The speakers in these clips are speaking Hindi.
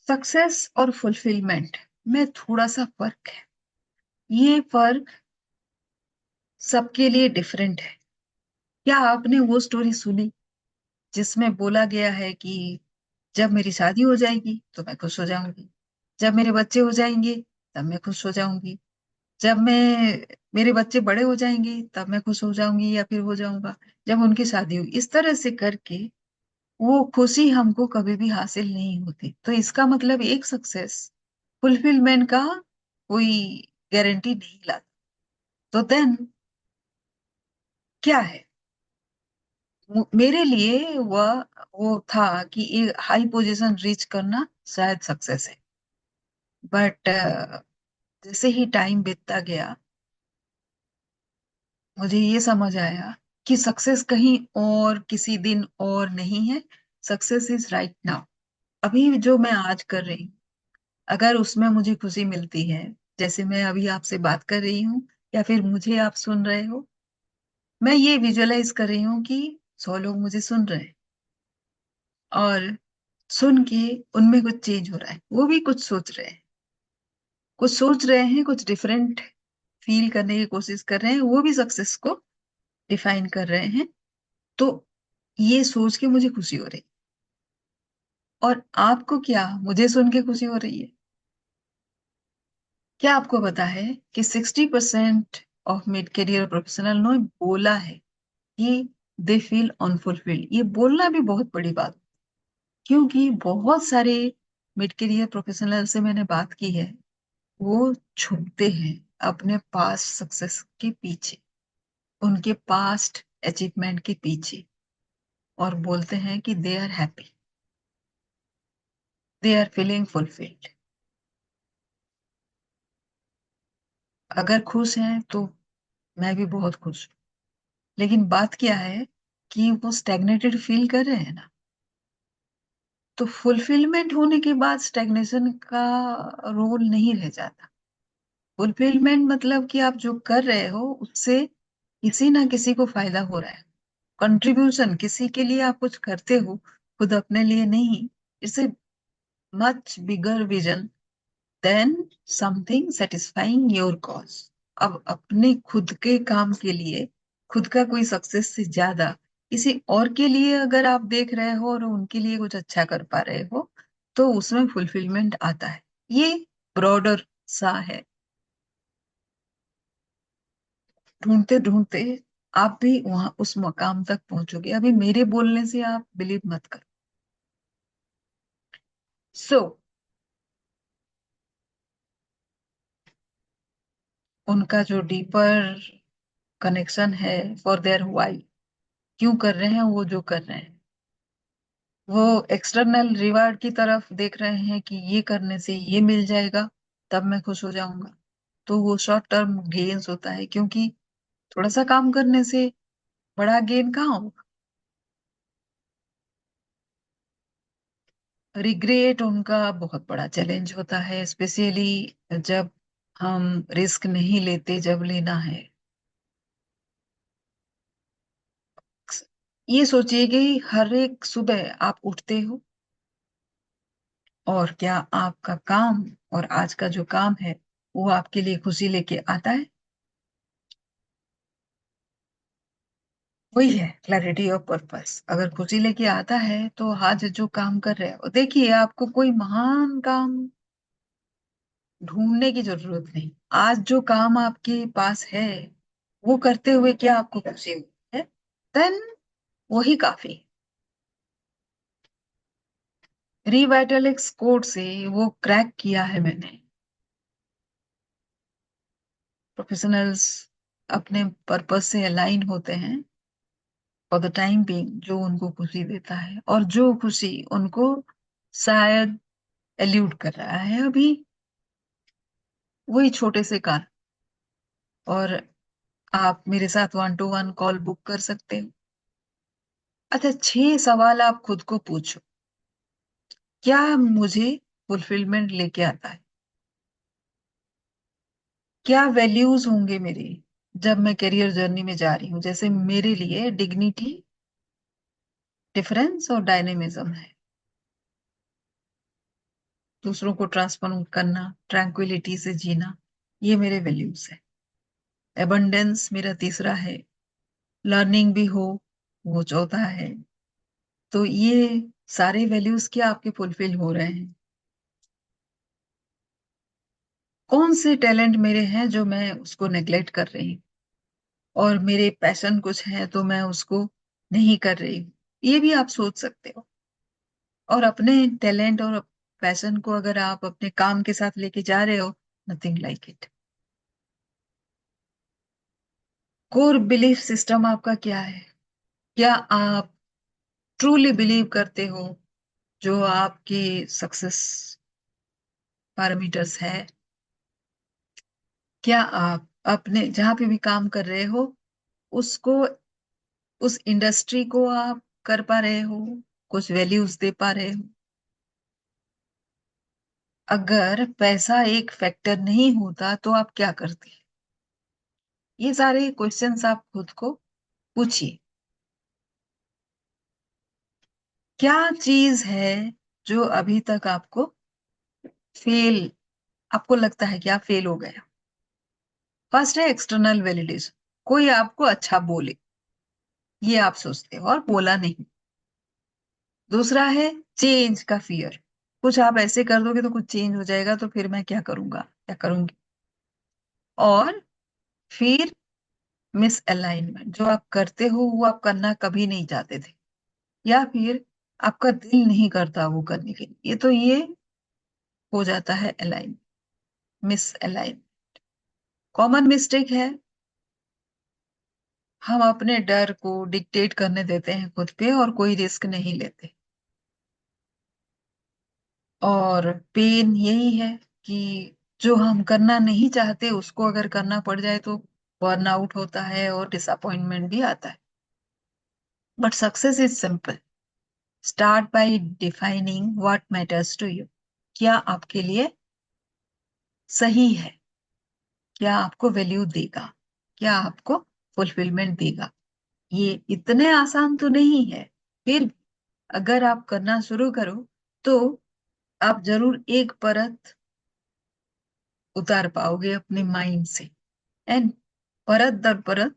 सक्सेस और फुलफिलमेंट में थोड़ा सा फर्क है। ये फर्क सबके लिए डिफरेंट है। क्या आपने वो स्टोरी सुनी जिसमें बोला गया है कि जब मेरी शादी हो जाएगी तो मैं खुश हो जाऊंगी, जब मेरे बच्चे हो जाएंगे तब मैं खुश हो जाऊंगी, जब मेरे बच्चे बड़े हो जाएंगे तब मैं खुश हो जाऊंगी या फिर हो जाऊंगा, जब उनकी शादी होगी, इस तरह से करके वो खुशी हमको कभी भी हासिल नहीं होती। तो इसका मतलब एक सक्सेस फुलफिलमेंट का कोई गारंटी नहीं लाता। तो देन क्या है? मेरे लिए वो था कि एक हाई पोजीशन रीच करना शायद सक्सेस है। बट जैसे ही टाइम बीतता गया मुझे ये समझ आया कि सक्सेस कहीं और किसी दिन और नहीं है। Success is right now. अभी जो मैं आज कर रही हूँ, अगर उसमें मुझे खुशी मिलती है, जैसे मैं अभी आपसे बात कर रही हूँ या फिर मुझे आप सुन रहे हो, मैं ये विजुअलाइज कर रही हूँ कि 100 लोग मुझे सुन रहे हैं और सुन के उनमें कुछ चेंज हो रहा है, वो भी कुछ सोच रहे हैं, कुछ सोच रहे हैं, कुछ डिफरेंट फील करने की कोशिश कर रहे हैं, वो भी सक्सेस को डिफाइन कर रहे हैं। तो ये सोच के मुझे खुशी हो रही है। और आपको क्या मुझे सुन के खुशी हो रही है? क्या आपको पता है कि 60% ऑफ मिड करियर प्रोफेशनल ने बोला है कि दे फील अनफुलफिल्ड। ये बोलना भी बहुत बड़ी बात, क्योंकि बहुत सारे मिड करियर प्रोफेशनल से मैंने बात की है, वो छुपते हैं अपने पास्ट सक्सेस के पीछे, उनके पास्ट अचीवमेंट के पीछे, और बोलते हैं कि they are happy, they are feeling fulfilled. अगर खुश हैं तो मैं भी बहुत खुश हूँ, लेकिन बात क्या है कि वो स्टैग्नेटेड फील कर रहे हैं ना। तो फुलफिलमेंट होने के बाद स्टैग्नेशन का रोल नहीं रह जाता। फुलफिलमेंट मतलब कि आप जो कर रहे हो उससे किसी ना किसी को फायदा हो रहा है, कंट्रीब्यूशन, किसी के लिए आप कुछ करते हो, खुद अपने लिए नहीं। It's a much bigger vision than something satisfying your cause. अब अपने खुद के काम के लिए, खुद का कोई सक्सेस से ज्यादा किसी और के लिए अगर आप देख रहे हो और उनके लिए कुछ अच्छा कर पा रहे हो, तो उसमें फुलफिलमेंट आता है। ये ब्रॉडर सा है। ढूंढते ढूंढते आप भी वहां उस मकाम तक पहुंचोगे। अभी मेरे बोलने से आप बिलीव मत करो। सो उनका जो डीपर कनेक्शन है फॉर देयर वाई, क्यों कर रहे हैं वो जो कर रहे हैं, वो एक्सटर्नल रिवार्ड की तरफ देख रहे हैं कि ये करने से ये मिल जाएगा तब मैं खुश हो जाऊंगा। तो वो शॉर्ट टर्म गेन्स होता है, क्योंकि थोड़ा सा काम करने से बड़ा गेन कहाँ होगा। रिग्रेट उनका बहुत बड़ा चैलेंज होता है, स्पेशली जब हम रिस्क नहीं लेते जब लेना है। ये सोचिए कि हर एक सुबह आप उठते हो और क्या आपका काम और आज का जो काम है वो आपके लिए खुशी लेके आता है? वही है क्लैरिटी ऑफ पर्पस। अगर खुशी लेके आता है तो आज जो काम कर रहे हो, देखिए आपको कोई महान काम ढूंढने की जरूरत नहीं। आज जो काम आपके पास है वो करते हुए क्या आपको खुशी होती है, देन वही काफी। रिवाइटलिक्स कोड से वो क्रैक किया है मैंने। प्रोफेशनल्स अपने पर्पस से अलाइन होते हैं फॉर द टाइम बीइंग, जो उनको खुशी देता है और जो खुशी उनको शायद एल्यूड कर रहा है अभी, वही छोटे से कारण। और आप मेरे साथ 1 to 1 कॉल बुक कर सकते हो। अच्छा, 6 सवाल आप खुद को पूछो। क्या मुझे फुलफिलमेंट लेके आता है? क्या वैल्यूज होंगे मेरे जब मैं करियर जर्नी में जा रही हूँ? जैसे मेरे लिए डिग्निटी, डिफरेंस और डायनेमिज्म है। दूसरों को ट्रांसफॉर्म करना, ट्रैंक्विलिटी से जीना, ये मेरे वैल्यूज है। एबंडेंस मेरा तीसरा है। लर्निंग भी हो, वो चौथा है। तो ये सारे वैल्यूज क्या आपके फुलफिल हो रहे हैं? कौन से टैलेंट मेरे हैं जो मैं उसको नेग्लेक्ट कर रही हूँ, और मेरे पैशन कुछ है तो मैं उसको नहीं कर रही हूँ? ये भी आप सोच सकते हो। और अपने टैलेंट और पैशन को अगर आप अपने काम के साथ लेके जा रहे हो, nothing like it. Core belief system आपका क्या है? क्या आप ट्रूली बिलीव करते हो जो आपकी सक्सेस पैरामीटर्स है? क्या आप अपने जहां पे भी काम कर रहे हो उसको, उस इंडस्ट्री को आप कर पा रहे हो, कुछ वैल्यूज दे पा रहे हो? अगर पैसा एक फैक्टर नहीं होता तो आप क्या करते? ये सारे क्वेश्चंस आप खुद को पूछिए। क्या चीज है जो अभी तक आपको फेल, आपको लगता है कि आप फेल हो गया? फर्स्ट है एक्सटर्नल वैलिडेशन, कोई आपको अच्छा बोले, ये आप सोचते हो और बोला नहीं। दूसरा है चेंज का फियर, कुछ आप ऐसे कर दोगे तो कुछ चेंज हो जाएगा, तो फिर मैं क्या करूंगा, क्या करूंगी? और फिर मिस अलाइनमेंट, जो आप करते हो वो आप करना कभी नहीं चाहते थे, या फिर आपका दिल नहीं करता वो करने के लिए, तो ये हो जाता है align, miss align. Common mistake है, हम अपने डर को डिक्टेट करने देते हैं खुद पे और कोई रिस्क नहीं लेते। और पेन यही है कि जो हम करना नहीं चाहते उसको अगर करना पड़ जाए तो बर्नआउट होता है और डिसअपॉइंटमेंट भी आता है। But success is simple. Start by defining what matters to you. क्या आपके लिए सही है? क्या आपको वैल्यू देगा? क्या आपको फुलफिलमेंट देगा? ये इतने आसान तो नहीं है, फिर अगर आप करना शुरू करो तो आप जरूर एक परत उतार पाओगे अपने माइंड से। एंड परत दर परत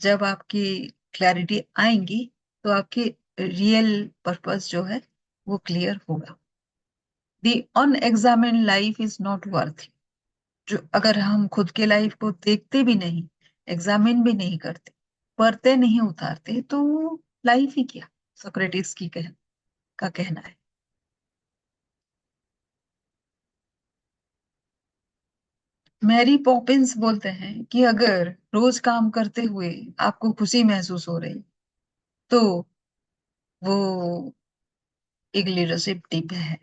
जब आपकी क्लैरिटी आएंगी तो आपकी रियल पर्पस जो है वो क्लियर होगा। The unexamined life is not worth. जो अगर हम खुद के लाइफ को देखते भी नहीं, एग्जामिन भी नहीं करते, परते नहीं उतारते, तो लाइफ ही क्या? सोक्रेटिस का कहना है। मैरी पॉपिंस बोलते हैं कि अगर रोज काम करते हुए आपको खुशी महसूस हो रही तो वो एक लीडरशिप टिप है।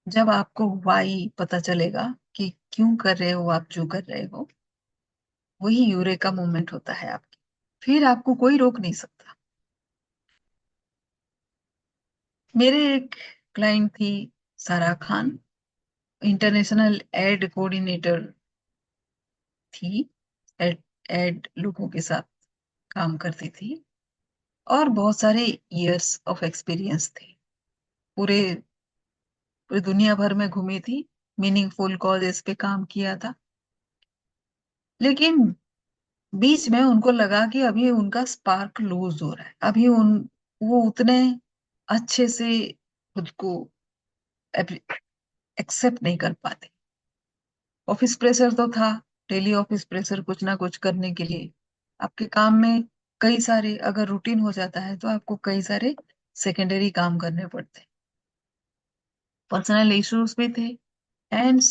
जब आपको वाई पता चलेगा कि क्यों कर रहे हो आप जो कर रहे हो, वही यूरेका मोमेंट होता है आपकी। फिर आपको कोई रोक नहीं सकता। मेरे एक क्लाइंट थी, सारा खान, इंटरनेशनल एड कोऑर्डिनेटर थी। एड एड लोगों के साथ काम करती थी और बहुत सारे इयर्स ऑफ एक्सपीरियंस थे। पूरे पूरी दुनिया भर में घूमी थी, मीनिंगफुल कॉजेस पे काम किया था। लेकिन बीच में उनको लगा कि अभी उनका स्पार्क लूज हो रहा है, अभी वो उतने अच्छे से खुद को एक्सेप्ट नहीं कर पाते। ऑफिस प्रेशर तो था, डेली ऑफिस प्रेशर कुछ ना कुछ करने के लिए। आपके काम में कई सारे, अगर रूटीन हो जाता है तो आपको कई सारे सेकेंडरी काम करने पड़ते हैं। पर्सनल इश्यूज भी थे, एंड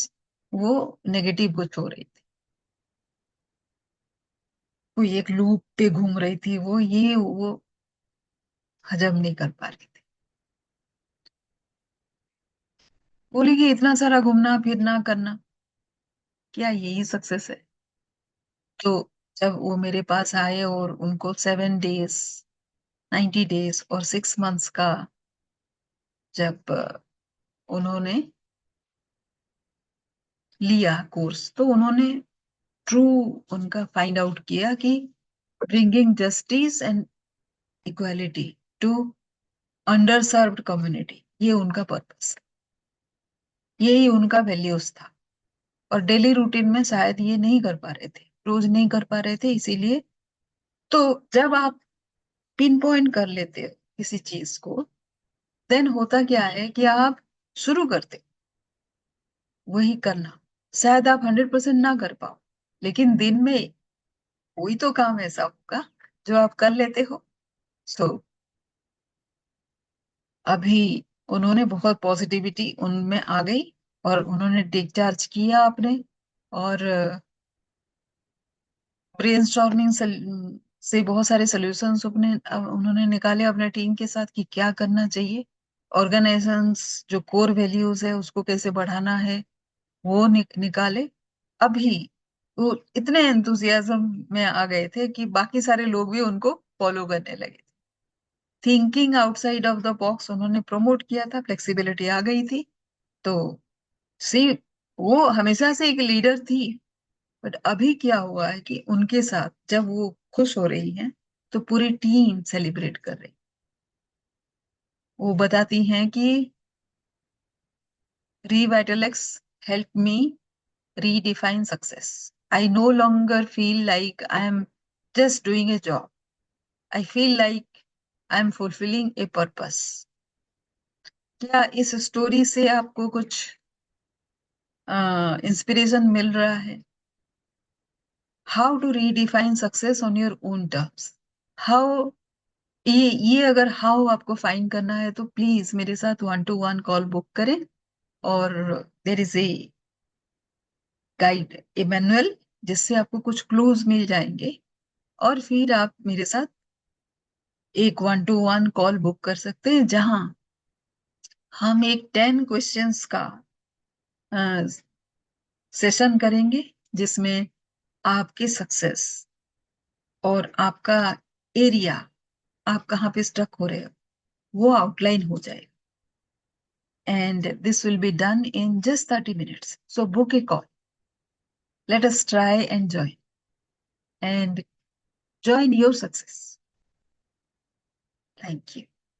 वो नेगेटिव कुछ हो रही थी, कोई एक लूप पे घूम रही थी, वो हजम नहीं कर पा रही थी। बोली कि इतना सारा घूमना फिरना करना, क्या यही सक्सेस है? तो जब वो मेरे पास आए और उनको 7 डेज, 90 डेज और 6 मंथ्स का जब उन्होंने लिया कोर्स, तो उन्होंने ट्रू उनका फाइंड आउट किया कि bringing justice and equality to underserved community, ये उनका पर्पस, यही उनका वैल्यूज था। और डेली रूटीन में शायद ये नहीं कर पा रहे थे, रोज नहीं कर पा रहे थे, इसीलिए। तो जब आप पिन पॉइंट कर लेते हो किसी चीज को, देन होता क्या है कि आप शुरू करते वही करना। शायद आप 100% ना कर पाओ, लेकिन दिन में कोई तो काम ऐसा होगा जो आप कर लेते हो। सो अभी उन्होंने बहुत पॉजिटिविटी उनमें आ गई, और उन्होंने टेक चार्ज किया आपने, और ब्रेनस्टॉर्मिंग से बहुत सारे सॉल्यूशंस उन्होंने निकाले अपने टीम के साथ कि क्या करना चाहिए। ऑर्गेनाइजेशंस जो कोर वैल्यूज है उसको कैसे बढ़ाना है, वो निकाले। अभी वो इतने एंथुजियाज्म में आ गए थे कि बाकी सारे लोग भी उनको फॉलो करने लगे। Thinking outside of the box उन्होंने प्रमोट किया था, फ्लेक्सिबिलिटी आ गई थी। तो सी, वो हमेशा से एक लीडर थी। बट अभी क्या हुआ है कि उनके साथ जब वो खुश हो रही हैं, तो पूरी टीम सेलिब्रेट कर रही। वो बताती हैं कि Revitalex helped me redefine success. I no longer feel like I am just doing a job. I feel like I am fulfilling a purpose. क्या इस स्टोरी से आपको कुछ इंस्पिरेशन मिल रहा है? How to redefine success on your own terms. How, ये अगर हाउ आपको फाइंड करना है तो प्लीज मेरे साथ 1-to-1 कॉल बुक करें। और there is a guide, A manual, जिससे आपको कुछ क्लूज मिल जाएंगे। और फिर आप मेरे साथ एक 1-to-1 कॉल बुक कर सकते हैं, जहां हम एक 10 क्वेश्चंस का सेशन करेंगे, जिसमें आपकी सक्सेस और आपका एरिया, आप कहाँ पे स्टक हो रहे हो, वो आउटलाइन हो जाएगा। And this will be done in just 30 minutes. So book A call, let us try and join your success. Thank you.